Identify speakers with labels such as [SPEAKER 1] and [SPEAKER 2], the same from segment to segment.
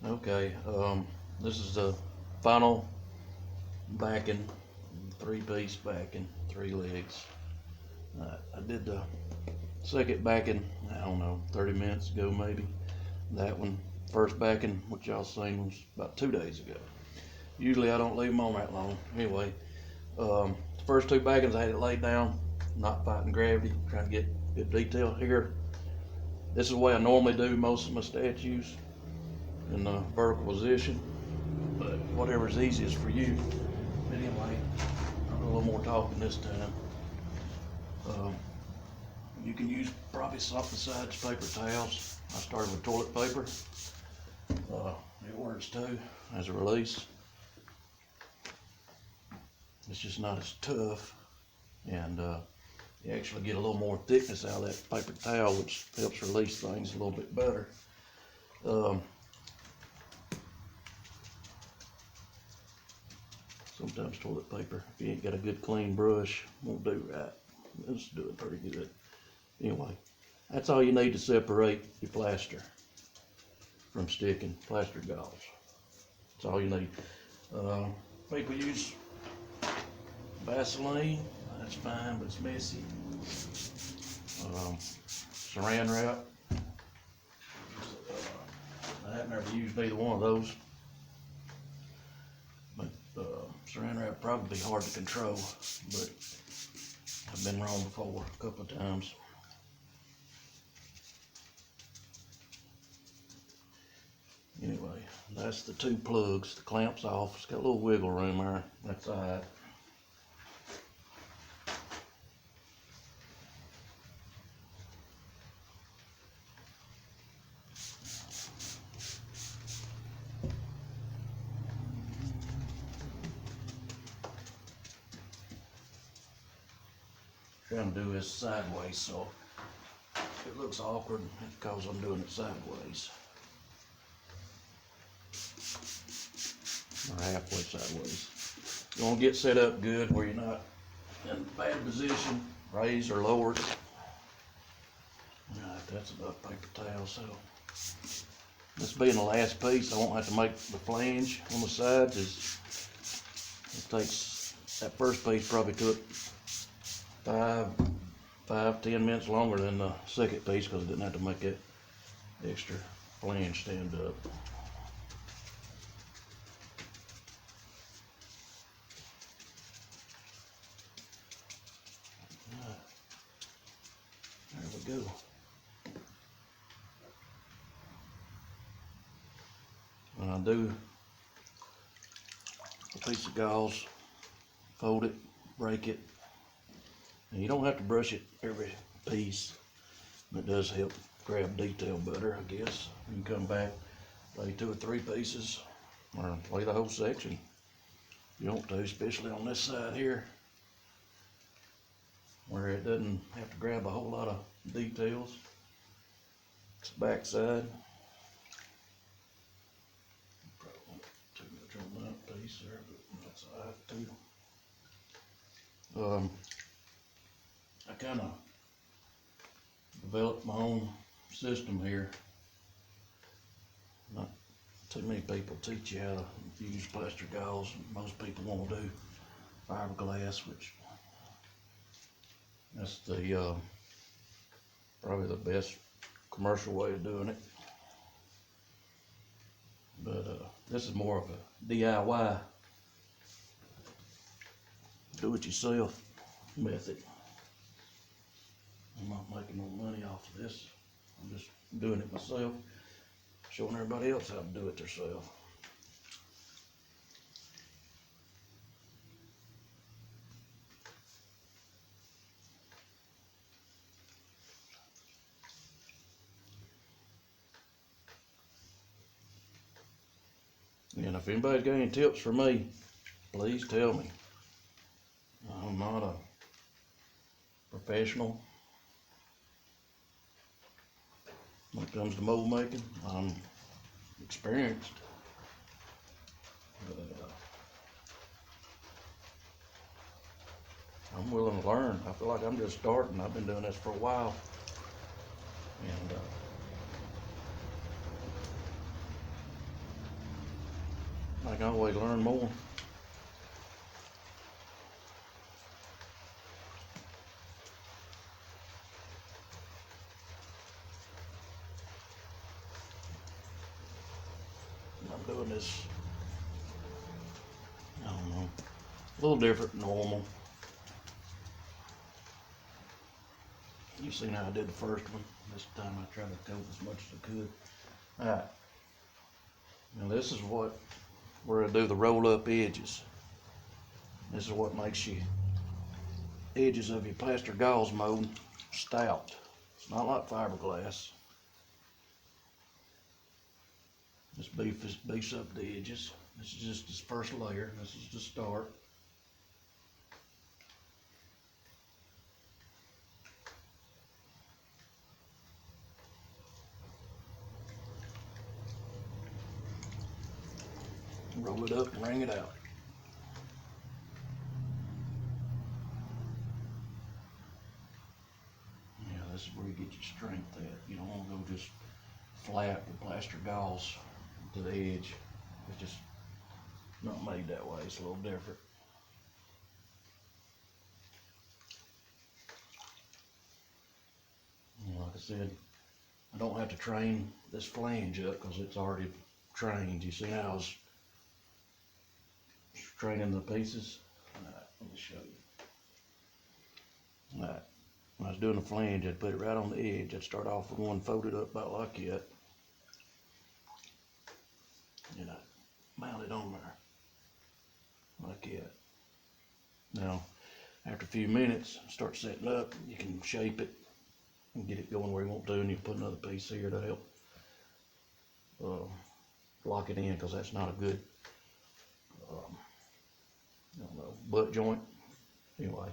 [SPEAKER 1] Okay, this is the final backing, 3-piece backing, 3 legs. I did the second backing, I don't know, 30 minutes ago maybe. That one, first backing, which y'all seen, was about 2 days ago. Usually I don't leave them on that long. Anyway, the first 2 backings I had it laid down, not fighting gravity, trying to get good detail here. This is the way I normally do most of my statues, in the vertical position, but whatever's easiest for you. But anyway, I'll do a little more talking this time. You can use probably soft besides paper towels. I started with toilet paper. It works too as a release. It's just not as tough, and you actually get a little more thickness out of that paper towel, which helps release things a little bit better. Sometimes toilet paper, if you ain't got a good clean brush, won't do right. This is doing pretty good. Anyway, that's all you need to separate your plaster from sticking, plaster gauze. That's all you need. People use Vaseline, that's fine, but it's messy. Saran wrap, I've never used either one of those. But saran wrap probably be hard to control, but I've been wrong before a couple of times. Anyway, that's the 2 plugs. The clamp's off. It's got a little wiggle room there. That's alright. Trying to do this sideways, so if it looks awkward, it's because I'm doing it sideways. Or halfway sideways. You want to get set up good where you're not in a bad position, raised or lowered. Alright, that's enough paper towel, so this being the last piece, I won't have to make the flange on the sides. It takes, that first piece probably took 5-10 minutes longer than the second piece because I didn't have to make that extra flange stand up. There we go. When I do a piece of gauze, fold it, break it, and you don't have to brush it every piece, but it does help grab detail better, I guess. You can come back, lay 2 or 3 pieces, or lay the whole section if you want to, especially on this side here, where it doesn't have to grab a whole lot of details. It's the back side. Probably won't too much on that piece there, but that's alright too. I kind of developed my own system here. Not too many people teach you how to use plaster gauze. Most people won't do fiberglass, which that's the probably the best commercial way of doing it. But this is more of a DIY, do-it-yourself method. I'm not making no money off of this. I'm just doing it myself, showing everybody else how to do it themselves. And if anybody's got any tips for me, please tell me. I'm not a professional when it comes to mold making. I'm experienced, but I'm willing to learn. I feel like I'm just starting. I've been doing this for a while, and I can always learn more. I'm doing this, I don't know, a little different than normal. You seen how I did the first one. This time I tried to coat as much as I could. Alright. Now this is what we're going to do, the roll up edges. This is what makes your edges of your plaster gauze mold stout. It's not like fiberglass. This beefs up the edges. This is just this first layer. This is the start. Roll it up and wring it out. Yeah, this is where you get your strength at. You don't want to go just flat with plaster gauze to the edge. It's just not made that way. It's a little different. And like I said, I don't have to train this flange up because it's already trained. You see how I was training the pieces? Alright, let me show you. Alright, when I was doing the flange, I'd put it right on the edge. I'd start off with one folded up about like that. And I mount it on there, like that. Now, after a few minutes, start setting up, you can shape it and get it going where you want to, and you put another piece here to help lock it in, because that's not a good, I don't know, butt joint. Anyway,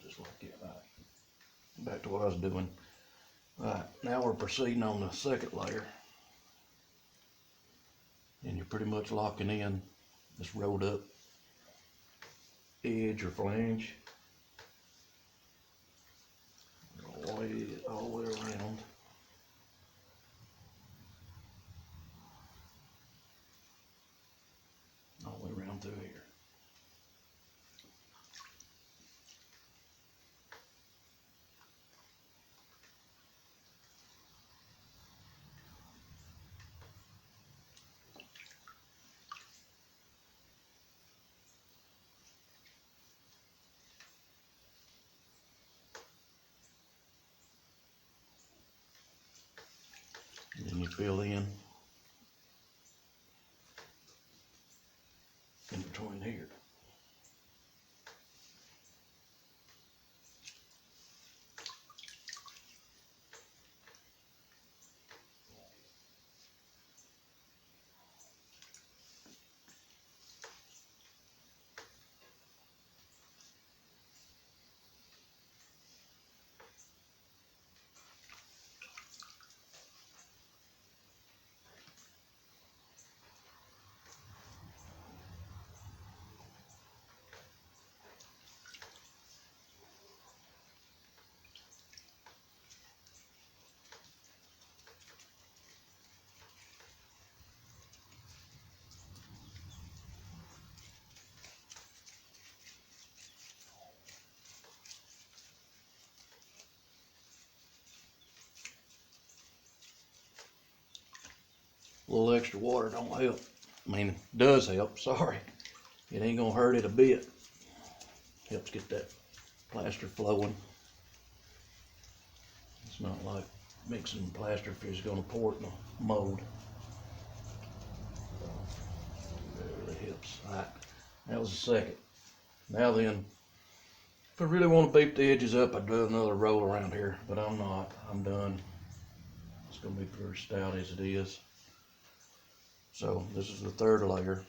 [SPEAKER 1] just like that. Right. Back to what I was doing. Alright, now we're proceeding on the second layer, and you're pretty much locking in this rolled up edge or flange all the way around. All the way around through here. And then you fill in between here. A little extra water don't help. I mean, it does help, sorry. It ain't gonna hurt it a bit. Helps get that plaster flowing. It's not like mixing plaster if you're just gonna pour it in a mold. It really helps. Alright, that was the second. Now then, if I really want to beef the edges up, I'd do another roll around here, but I'm not. I'm done. It's gonna be pretty stout as it is. So this is the third layer.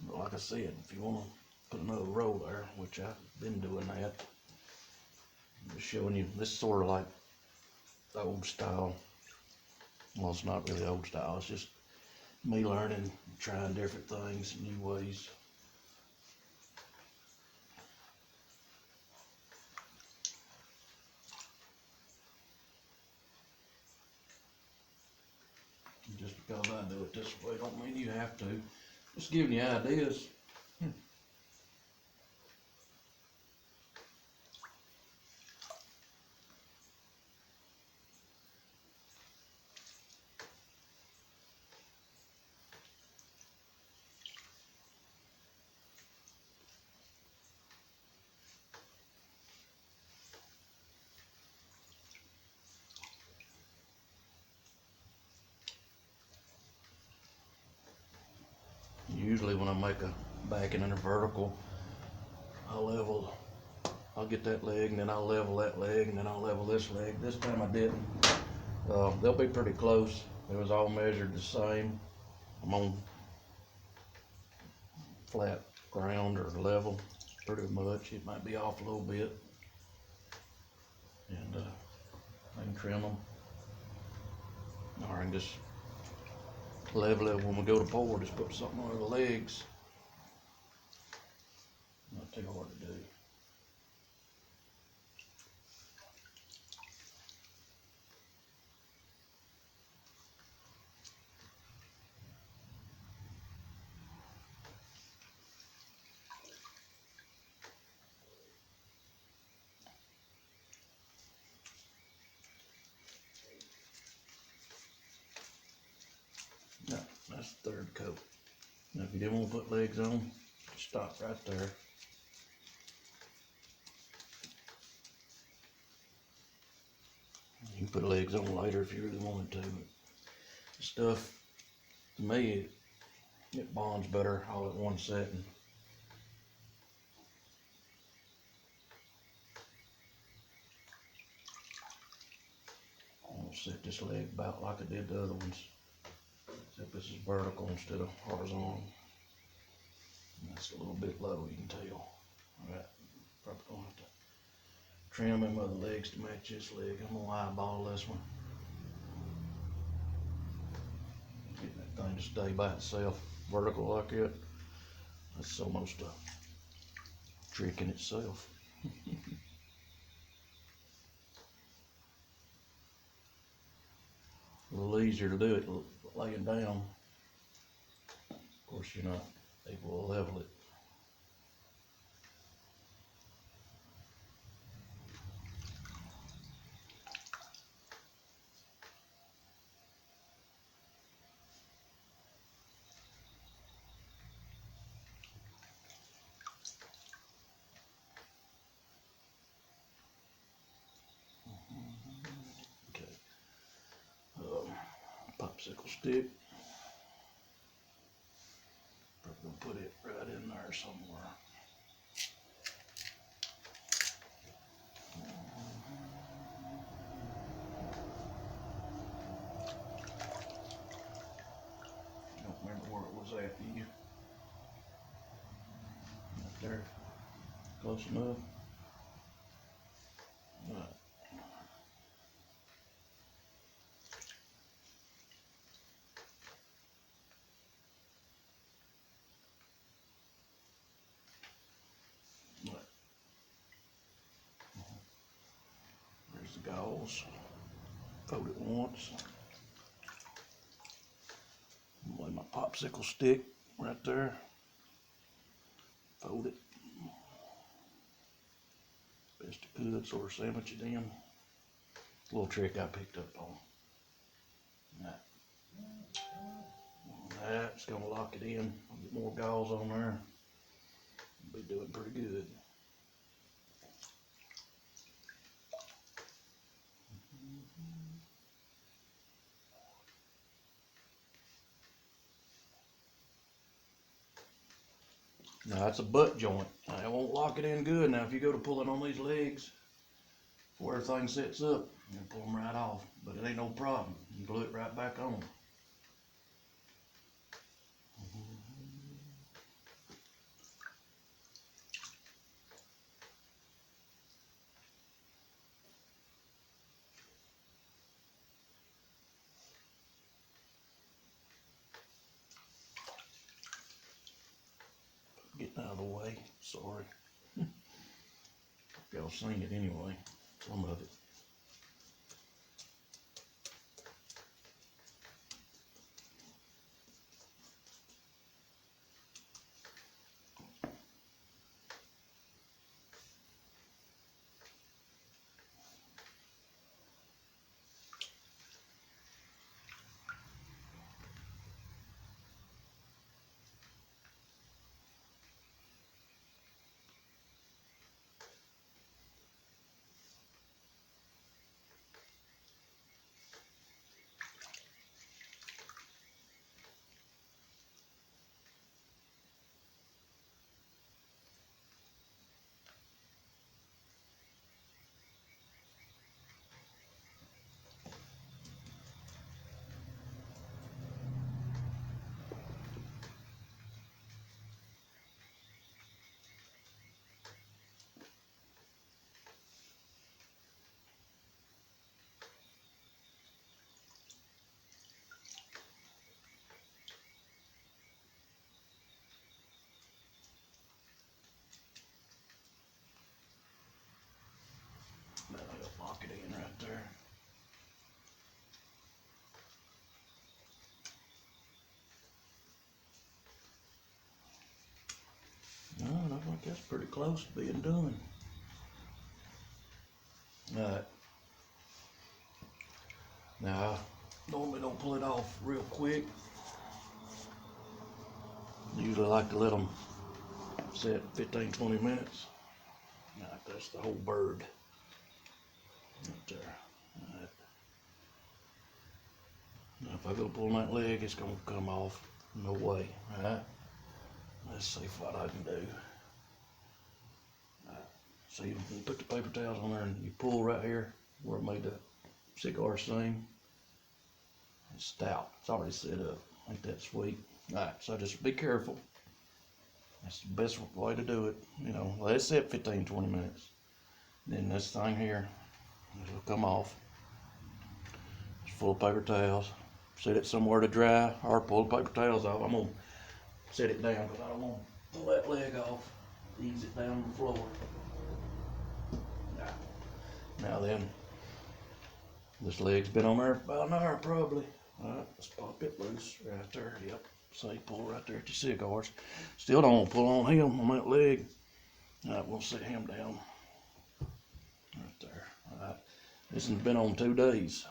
[SPEAKER 1] But like I said, if you want to put another row there, which I've been doing that, I'm just showing you, this is sort of like old style. Well, it's not really old style, it's just me learning, trying different things, new ways. Just because I do it this way don't mean you have to. Just giving you ideas. Usually when I make a backing and a vertical, I'll get that leg and then I'll level that leg and then I'll level this leg. This time I didn't. They'll be pretty close. It was all measured the same. I'm on flat ground or level pretty much. It might be off a little bit. And I can trim them. Or I can just level it when we go to pour, just put something under the legs. Not too hard to do. No, that's the third coat. Now if you didn't want to put legs on, just stop right there. You can put legs on later if you really wanted to. But the stuff, to me, it bonds better all at one setting. I'm gonna set this leg about like I did the other ones, except this is vertical instead of horizontal. And that's a little bit low, you can tell. Alright, probably gonna have to trim them other legs to match this leg. I'm gonna eyeball this one. Getting that thing to stay by itself, vertical like that. That's almost a trick in itself. A little easier to do it laying down. Of course, you're not able to level it. Popsicle stick. Probably gonna put it right in there somewhere. I don't remember where it was at. You right there, close enough. Right. There's the gauze. Fold it once. Lay my popsicle stick right there. Fold it. Best I could, sort of sandwich it in. Little trick I picked up on. That's gonna lock it in. I'll get more gauze on there. Be doing pretty good. Now that's a butt joint. I won't lock it in good. Now if you go to pulling on these legs, before everything sets up, you can pull them right off. But it ain't no problem. You glue it right back on. Getting out of the way, sorry. Y'all seen it anyway, some of it. think that's pretty close to being done. Alright. Now, I normally don't pull it off real quick. Usually I like to let them set 15-20 minutes. Alright, that's the whole bird. Right there. Alright. Now if I go pull that leg, it's gonna come off. No way. Alright. Let's see what I can do. Alright. So you put the paper towels on there and you pull right here where it made the cigar seam. It's stout. It's already set up. Ain't that sweet? Alright, so just be careful. That's the best way to do it. You know, let it set 15-20 minutes. Then this thing here, it'll come off. It's full of paper towels. Set it somewhere to dry or pull the paper towels off. I'm gonna set it down because I don't want to pull that leg off. Ease it down to the floor. Now then, this leg's been on there for about an hour probably. Alright, let's pop it loose right there. Yep. See, pull right there at your cigars. Still don't want to pull on him on that leg. Alright, we'll set him down. Right there. Alright. This has been on 2 days.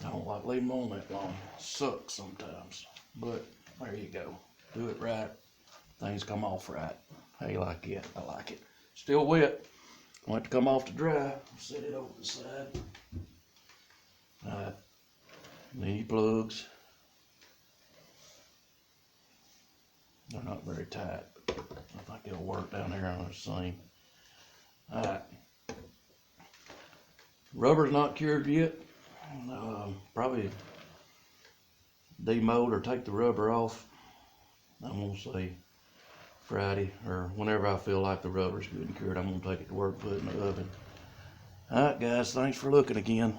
[SPEAKER 1] I don't like leaving them on that long. It sucks sometimes. But there you go. Do it right. Things come off right. How you like it? I like it. Still wet. Want it to come off to dry. Set it over the side. Alright. Knee plugs. They're not very tight, but I think it'll work down there on the seam. Alright. Rubber's not cured yet. Probably demold or take the rubber off. I'm gonna say Friday or whenever I feel like the rubber's good and cured. I'm gonna take it to work, put it in the oven. Alright guys, thanks for looking again.